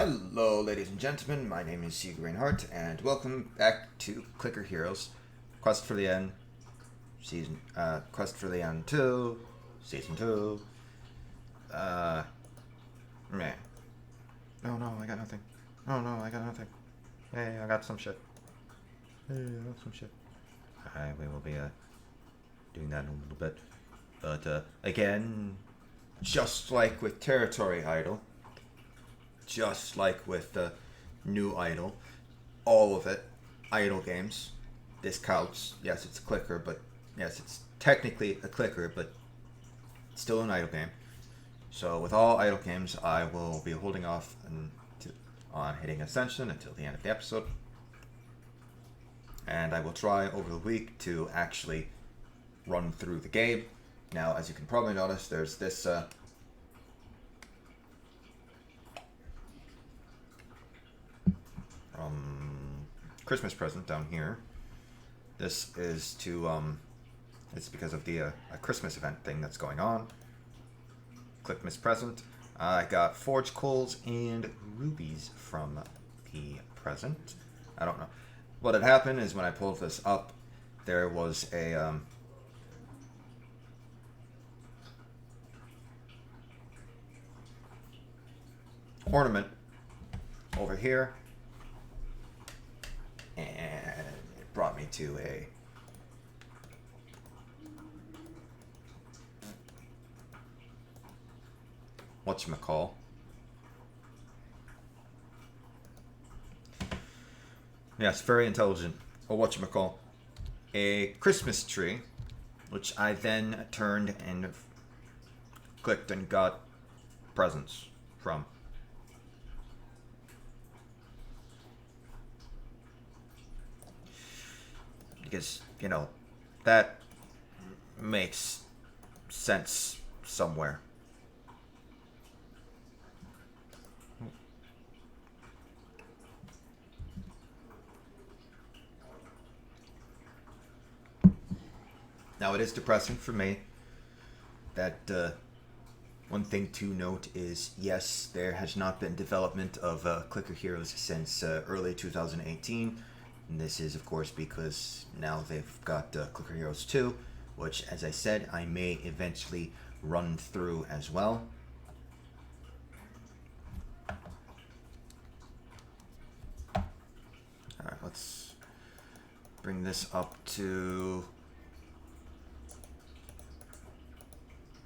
Hello, ladies and gentlemen. My name is Hugh Reinhardt, and welcome back to Clicker Heroes: Quest for the End, Quest for the End 2, Season 2. Man. Oh no, I got nothing. Oh no, I got nothing. Hey, I got some shit. Hey, I got some shit. Alright, we will be doing that in a little bit. But again, just like with Territory Idol, just like with the new Idol, all of it, Idol games, this counts. Yes, it's a clicker, but yes, it's technically a clicker, but it's still an Idol game. So with all Idol games, I will be holding off on hitting Ascension until the end of the episode. And I will try over the week to actually run through the game. Now, as you can probably notice, there's this Christmas present down here. This is to it's because of the a Christmas event thing that's going on. Click Miss Present. I got forge coals and rubies from the present. I don't know what had happened is when I pulled this up, there was a ornament over here, and it brought me to a whatchamacall. Yes, very intelligent. A whatchamacall. A Christmas tree, which I then turned and clicked and got presents from. Because, you know, that makes sense somewhere. Now, it is depressing for me that one thing to note is, yes, there has not been development of Clicker Heroes since early 2018. And this is, of course, because now they've got Clicker Heroes 2, which, as I said, I may eventually run through as well. Alright, let's bring this up to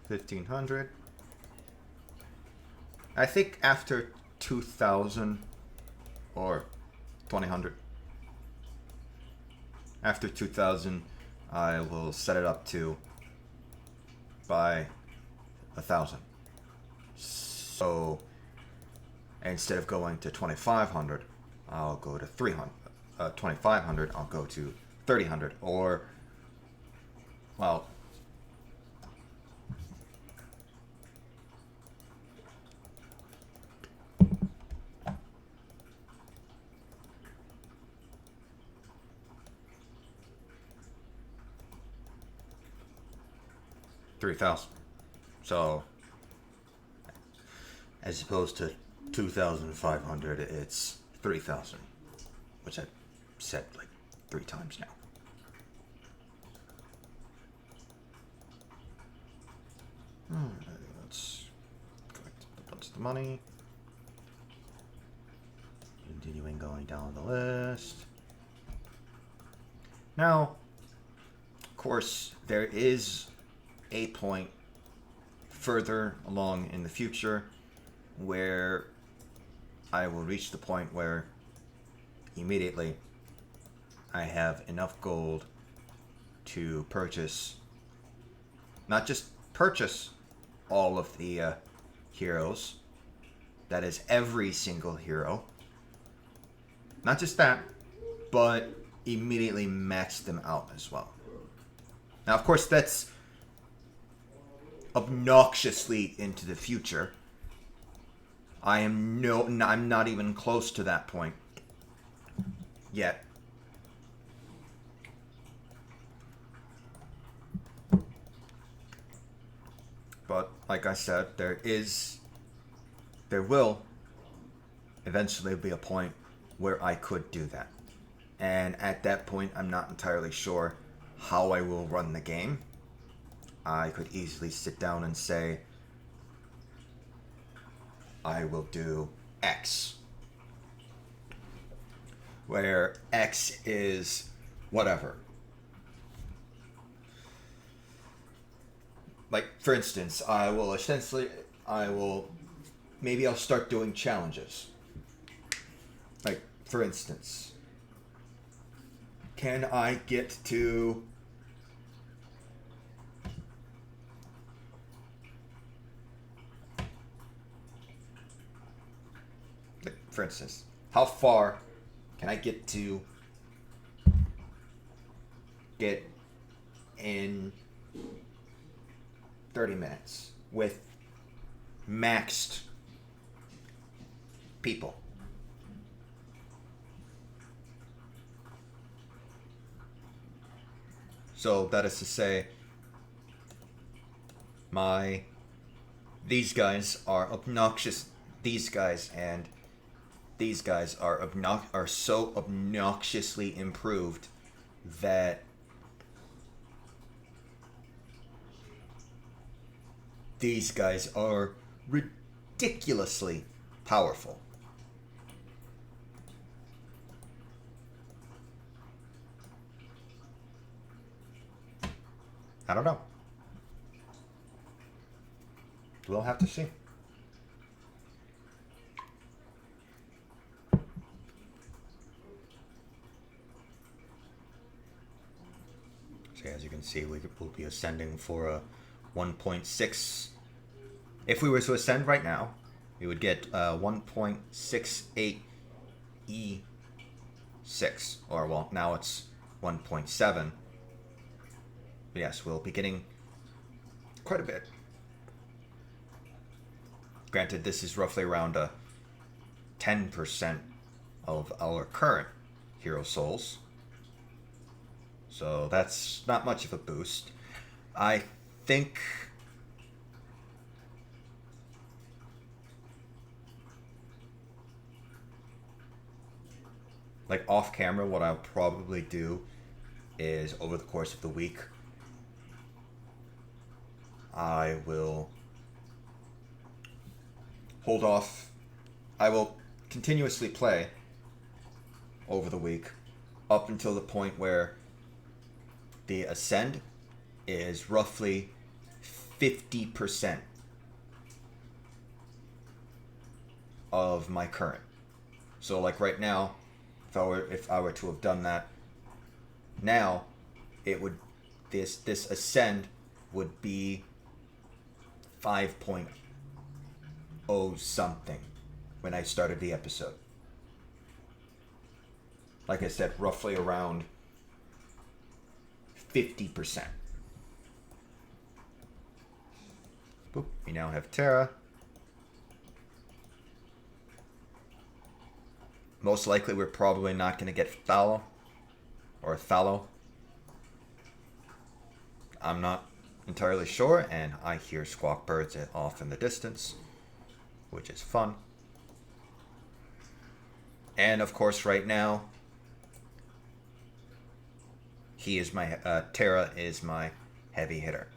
1500. I think after 2000 or 2000. After 2000, I will set it up to by 1000. So instead of going to 2500, I'll go to 300. 2500, I'll go to 3000, or well. $3,000. So, as opposed to 2,500, it's 3,000, which I've said like 3 times now. Let's collect a bunch of the money. Continuing going down the list. Now, of course, there is a point further along in the future where I will reach the point where immediately I have enough gold to purchase, not just purchase all of the heroes, that is every single hero, not just that, but immediately max them out as well. Now, of course, that's obnoxiously into the future. I'm not even close to that point yet. But like I said, there will eventually there'll be a point where I could do that. And at that point, I'm not entirely sure how I will run the game. I could easily sit down and say, I will do X. Where X is whatever. Like, for instance, maybe I'll start doing challenges. Like, for instance, can I get to... Like, for instance, how far can I get in 30 minutes with maxed people? So that is to say, these guys are obnoxious. These guys and these guys are so obnoxiously improved that these guys are ridiculously powerful. I don't know. We'll have to see. So as you can see, we'll be ascending for a 1.6. If we were to ascend right now, we would get 1.68 E6. Or, well, now it's 1.7. But yes, we'll be getting quite a bit. Granted, this is roughly around 10% of our current hero souls. So that's not much of a boost. I think like off camera, what I'll probably do is over the course of the week, I will hold off. I will continuously play over the week up until the point where the ascend is roughly 50% of my current. So like right now, if I were to have done that now, it would this ascend would be 5.0 something when I started the episode. Like I said, roughly around 50%. Boop. We now have Terra. Most likely we're probably not going to get Fallow. Or Thallow. I'm not entirely sure, and I hear squawk birds off in the distance, which is fun. And of course right now, Terra is my heavy hitter.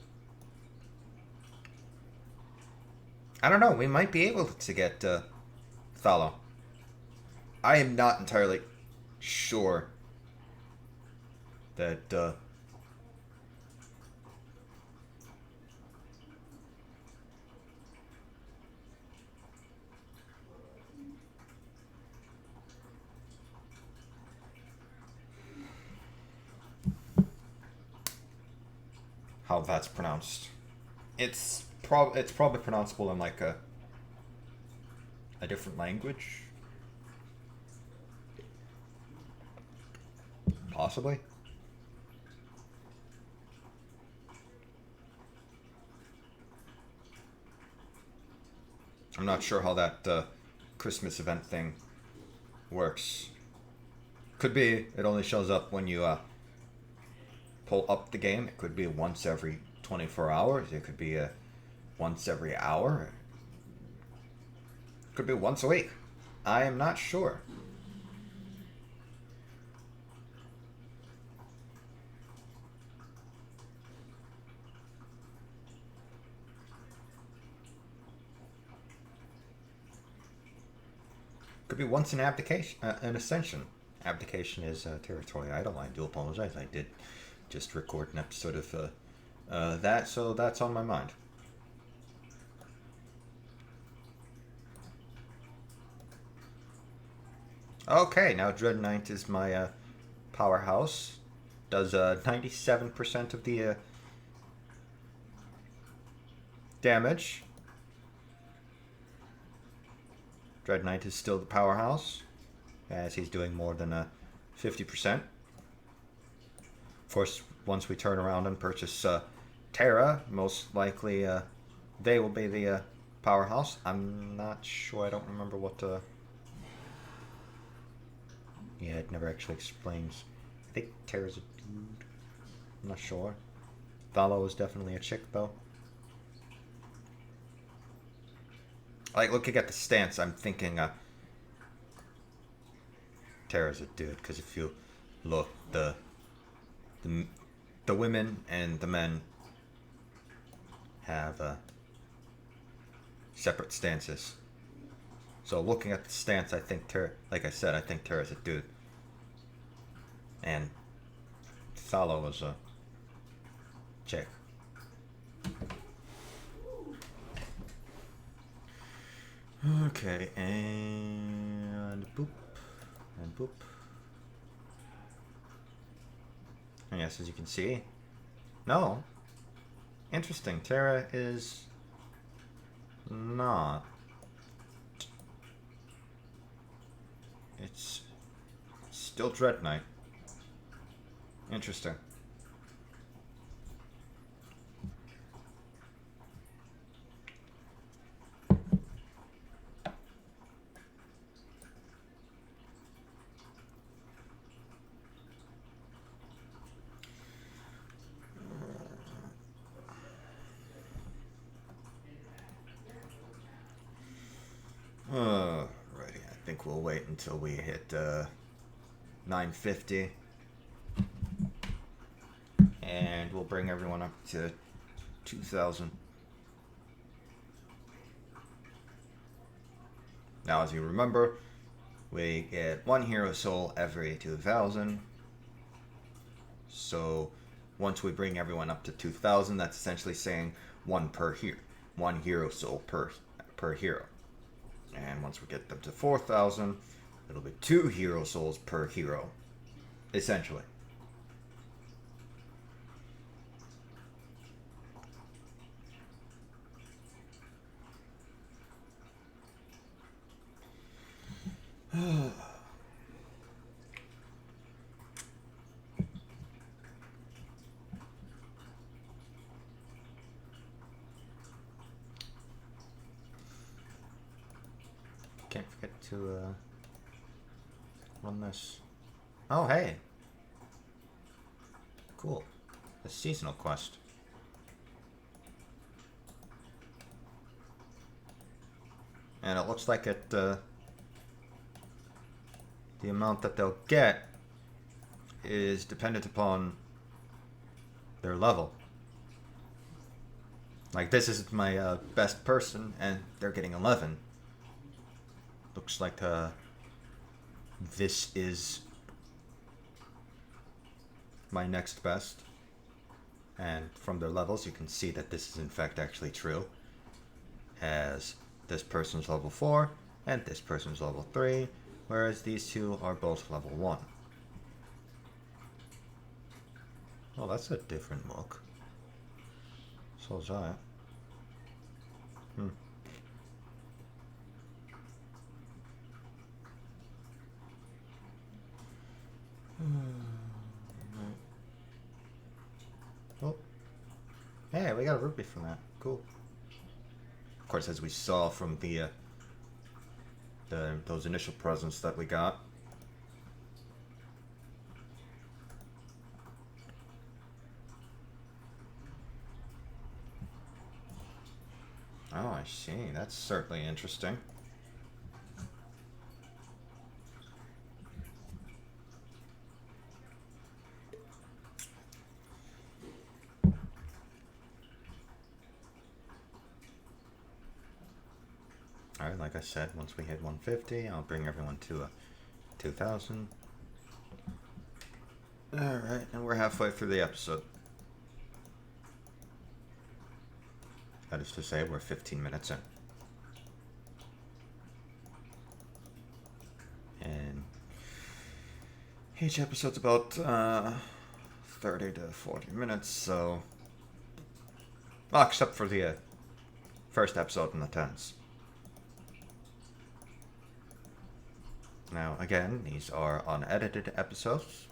I don't know, we might be able to get Thallow. I am not entirely sure that how that's pronounced. It's probably pronounceable in like a different language. Possibly. I'm not sure how that Christmas event thing works. Could be it only shows up when you pull up the game. It could be once every 24 hours. It could be once every hour. It could be once a week. I am not sure. Could be once an abdication, an ascension. Abdication is territory idol. I do apologize. I did just record an episode of that, so that's on my mind. Okay, now Dread Knight is my powerhouse. Does 97% of the damage. Dread Knight is still the powerhouse, as he's doing more than 50%. Of course, once we turn around and purchase Terra, most likely they will be the powerhouse. I'm not sure. I don't remember what. Yeah, it never actually explains. I think Terra's a dude. I'm not sure. Thallo is definitely a chick, though. Like, looking at the stance, I'm thinking Terra's a dude, because if you look, the women and the men have separate stances. So looking at the stance, I think Terra, like I said, I think Terra's a dude. And Thallo is a chick. Okay, and boop, and boop. And yes, as you can see, no. Interesting, Terra is not. It's still Dread Knight. Interesting. Righty, I think we'll wait until we hit 950. And we'll bring everyone up to 2,000. Now, as you remember, we get 1 hero soul every 2,000. So once we bring everyone up to 2,000, that's essentially saying 1 per hero, 1 hero soul per hero. And once we get them to 4,000, it'll be 2 hero souls per hero, essentially. Can't forget to run this. Oh, hey. Cool. A seasonal quest. And it looks like it, the amount that they'll get is dependent upon their level. Like, this is my best person, and they're getting 11. Looks like this is my next best. And from their levels, you can see that this is in fact actually true. As this person's level 4, and this person's level 3, whereas these two are both level 1. Oh, that's a different look. So is that. Oh. Hey, we got a rupee from that. Cool. Of course, as we saw from the those initial presents that we got. Oh, I see. That's certainly interesting. Alright, like I said, once we hit 150, I'll bring everyone to a 2,000. Alright, and we're halfway through the episode. That is to say, we're 15 minutes in. And each episode's about 30 to 40 minutes, so... Well, except for the first episode in the 10s. Now, again, these are unedited episodes.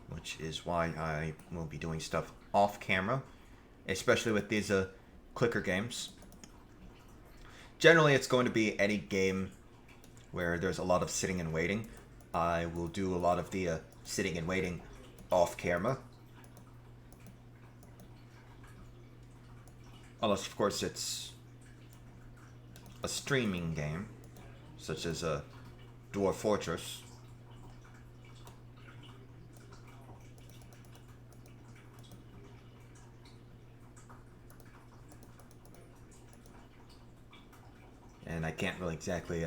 Which is why I will be doing stuff off camera, especially with these clicker games. Generally, it's going to be any game where there's a lot of sitting and waiting. I will do a lot of the sitting and waiting off camera. Unless, of course, it's a streaming game, such as Dwarf Fortress. And I can't really exactly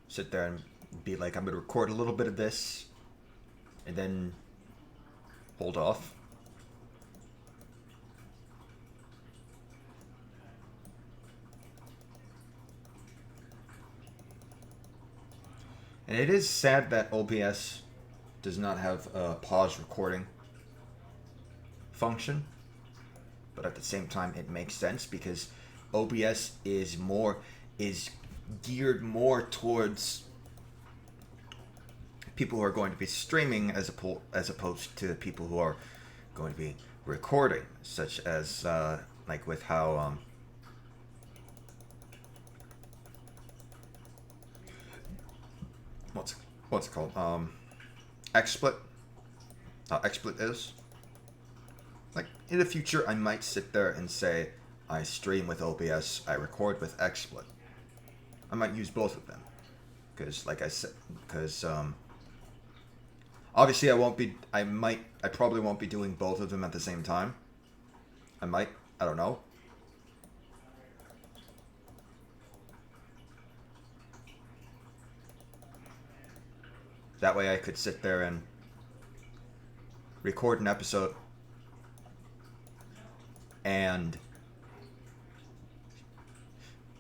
sit there and be like, I'm going to record a little bit of this and then hold off. And it is sad that OBS does not have a pause recording function, but at the same time it makes sense because OBS is geared more towards people who are going to be streaming as opposed to people who are going to be recording, such as like with how what's it called, XSplit is. Like, in the future, I might sit there and say, I stream with OBS, I record with XSplit. I might use both of them. Because, like I said, obviously I probably won't be doing both of them at the same time. I don't know. That way I could sit there and record an episode and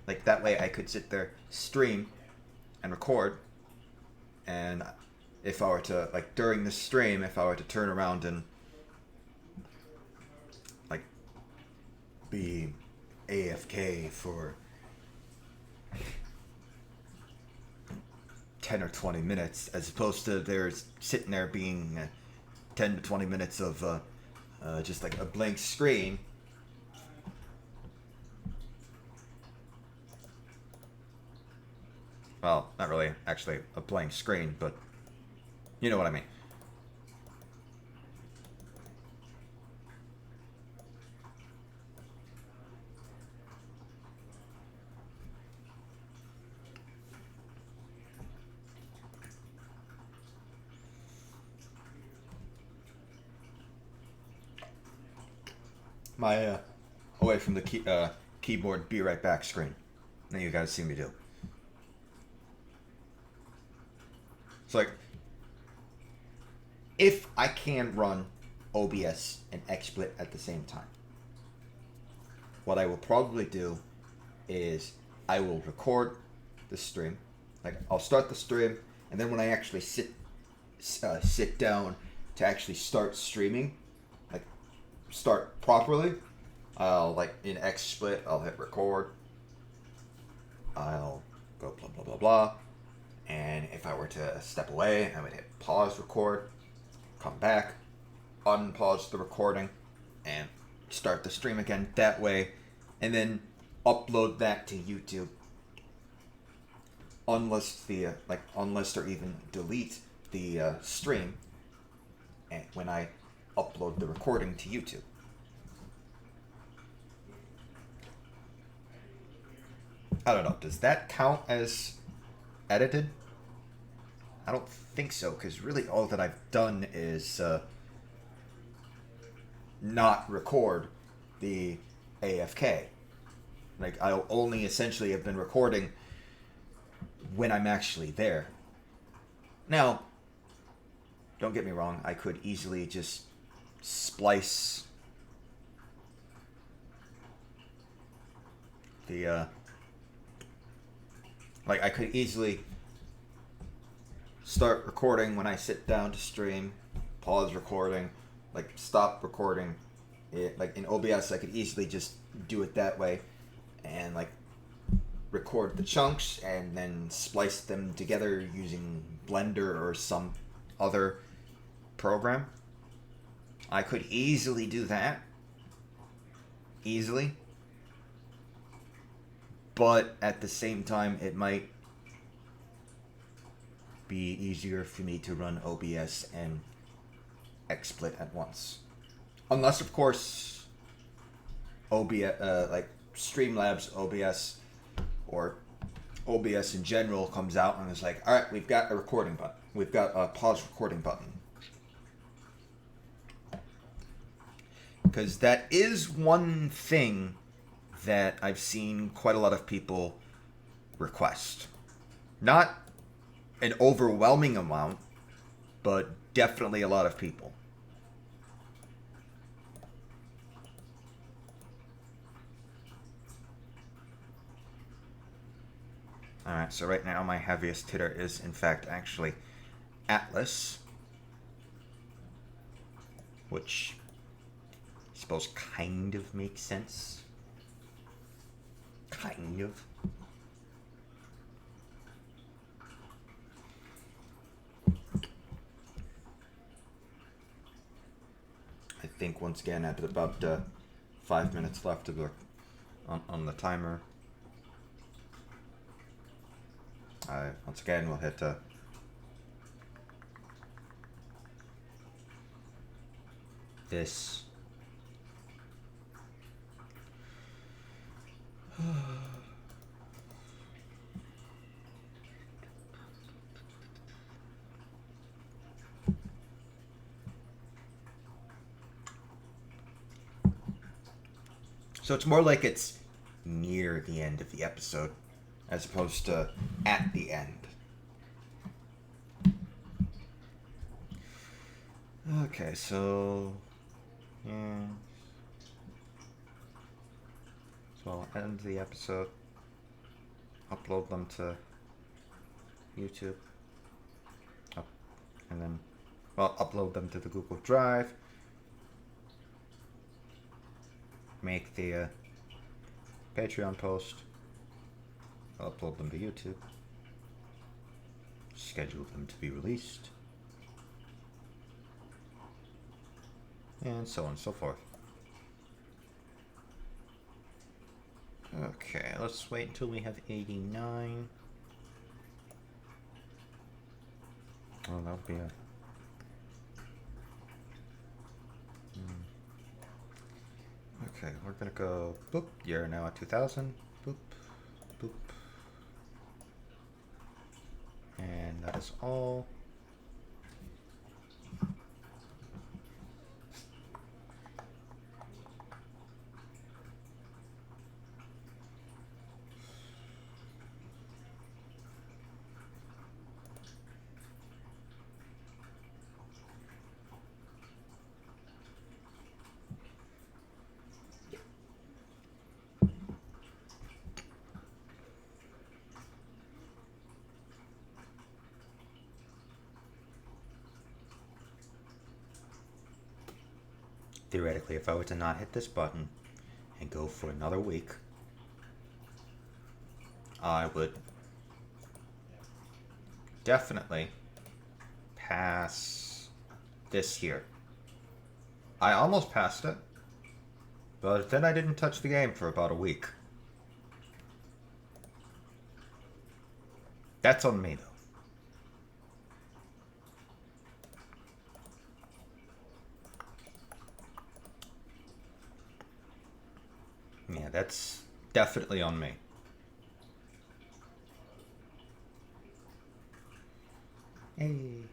like that way I could sit there, stream and record, and if I were to, like, during the stream, if I were to turn around and like be AFK for 10 or 20 minutes, as opposed to there's sitting there being 10 to 20 minutes of just like a blank screen. Well, not really actually a blank screen, but you know what I mean. My away from the keyboard, be right back screen. Now you guys see me do. So, like, if I can run OBS and XSplit at the same time, what I will probably do is I will record the stream. Like, I'll start the stream, and then when I actually sit down to actually start streaming, like, start properly, I'll, like, in XSplit, I'll hit record. I'll go blah, blah, blah, blah. And if I were to step away, I would hit pause record, come back, unpause the recording, and start the stream again that way, and then upload that to YouTube. Unless or even delete the stream, and when I upload the recording to YouTube. I don't know. Does that count as edited? I don't think so, because really all that I've done is not record the AFK. Like, I'll only essentially have been recording when I'm actually there. Now, don't get me wrong, I could easily just splice the, like, I could easily start recording when I sit down to stream, pause recording, like, stop recording. Like, in OBS, I could easily just do it that way, and, like, record the chunks and then splice them together using Blender or some other program. I could easily do that. Easily. But at the same time, it might be easier for me to run OBS and XSplit at once. Unless, of course, OBS, like Streamlabs OBS or OBS in general comes out and is like, all right, we've got a recording button. We've got a pause recording button. Because that is one thing that I've seen quite a lot of people request. Not an overwhelming amount, but definitely a lot of people. Alright, so right now my heaviest hitter is in fact actually Atlas, which I suppose kind of makes sense. Kind of. I think once again at about 5 minutes left of the, on the timer. Once again we'll hit this. So it's more like it's near the end of the episode as opposed to at the end. Okay, so yeah. So I'll end the episode, upload them to YouTube, and then, well, upload them to the Google Drive, make the Patreon post, upload them to YouTube, schedule them to be released, and so on and so forth. Okay, let's wait until we have 89. Oh, that'll be a... Okay, we're gonna go boop. You're now at 2000. Boop, boop. And that is all. Theoretically, if I were to not hit this button and go for another week, I would definitely pass this here. I almost passed it, but then I didn't touch the game for about a week. That's on me, though. Yeah, that's definitely on me. Hey.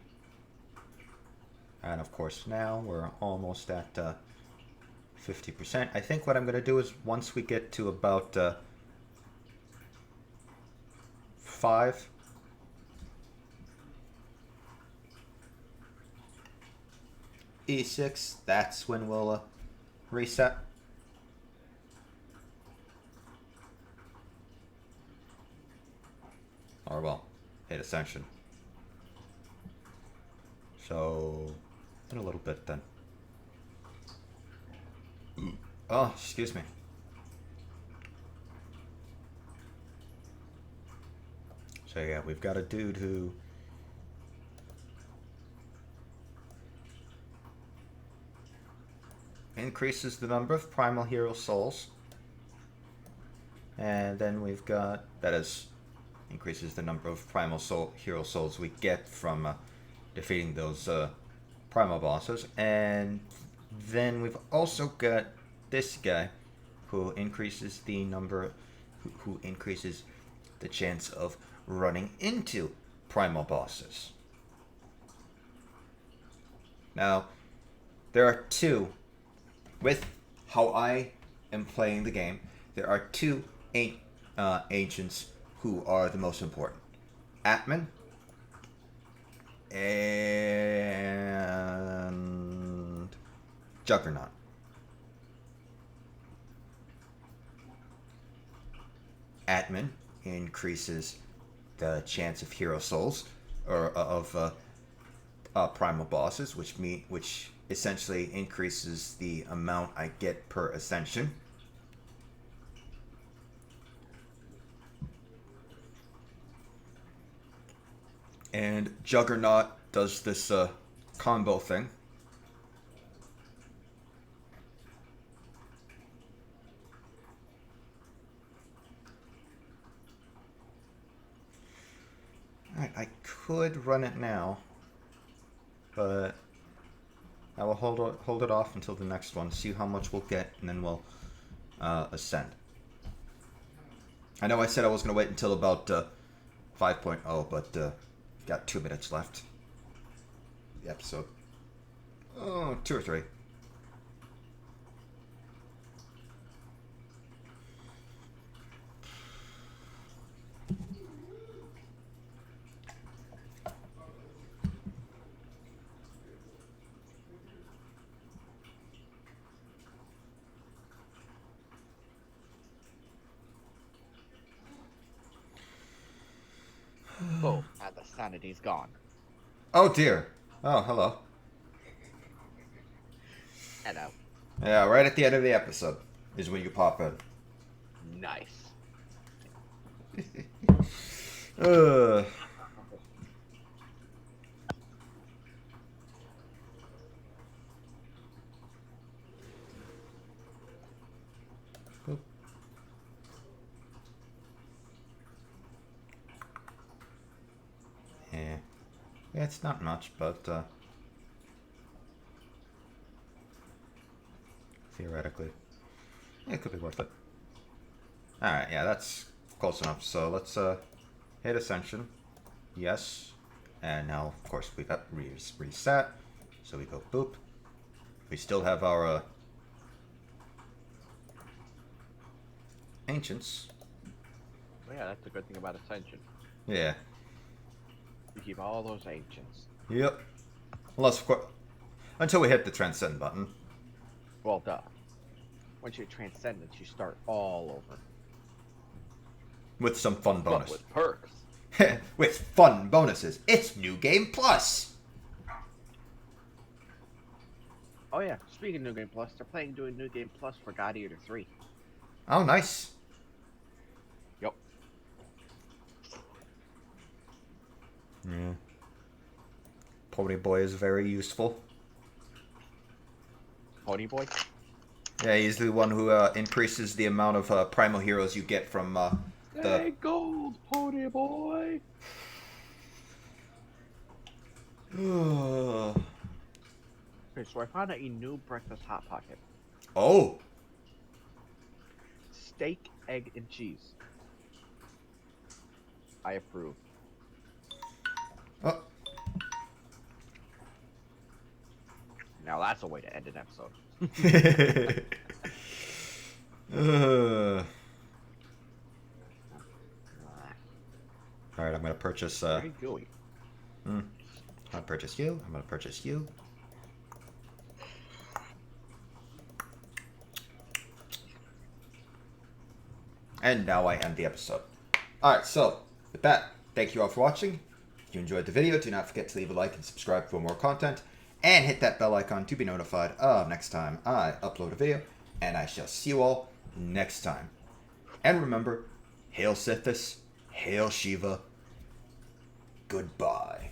And of course now we're almost at 50%. I think what I'm going to do is once we get to about 5, E6, that's when we'll reset. Or, well, hit Ascension. So, in a little bit then. Oh, excuse me. So yeah, we've got a dude who increases the number of primal hero souls. And then we've got, that is, increases the number of primal hero souls we get from defeating those primal bosses. And then we've also got this guy who increases the number, who increases the chance of running into primal bosses. Now, there are two, with how I am playing the game, there are two agents who are the most important. Atman and Juggernaut. Atman increases the chance of hero souls, or of primal bosses, which essentially increases the amount I get per ascension. And Juggernaut does this combo thing. Alright, I could run it now, but I will hold it off until the next one, see how much we'll get, and then we'll ascend. I know I said I was going to wait until about 5.0, but got 2 minutes left. The episode. Oh, 2 or 3. Oh, and the sanity's gone. Oh dear. Oh, hello. Hello. Yeah, right at the end of the episode is when you pop in. Nice. Yeah. Yeah, it's not much, but theoretically, it could be worth it. Alright, yeah, that's close enough. So let's hit Ascension. Yes. And now, of course, we got reset. So we go boop. We still have our Ancients. Oh, yeah, that's a good thing about Ascension. Yeah. You keep all those ancients. Yep. Unless, of course, until we hit the Transcend button. Well, duh. Once you transcend it, you start all over. With some fun bonus. But with perks. With fun bonuses. It's New Game Plus. Oh yeah, speaking of New Game Plus, they're doing New Game Plus for God Eater 3. Oh, nice. Yep. Yeah. Pony Boy is very useful. Pony Boy? Yeah, he's the one who increases the amount of primal heroes you get from the... Hey, gold, Pony Boy! Okay, so I found out a new breakfast Hot Pocket. Oh! Steak, egg, and cheese. I approve. Oh. Now that's a way to end an episode. All right, I'm gonna purchase. Very gooey. I'm gonna purchase you. I'm gonna purchase you. And now I end the episode. Alright, so with that, thank you all for watching. If you enjoyed the video, do not forget to leave a like and subscribe for more content. And hit that bell icon to be notified of next time I upload a video. And I shall see you all next time. And remember, Hail Sithis, Hail Shiva, goodbye.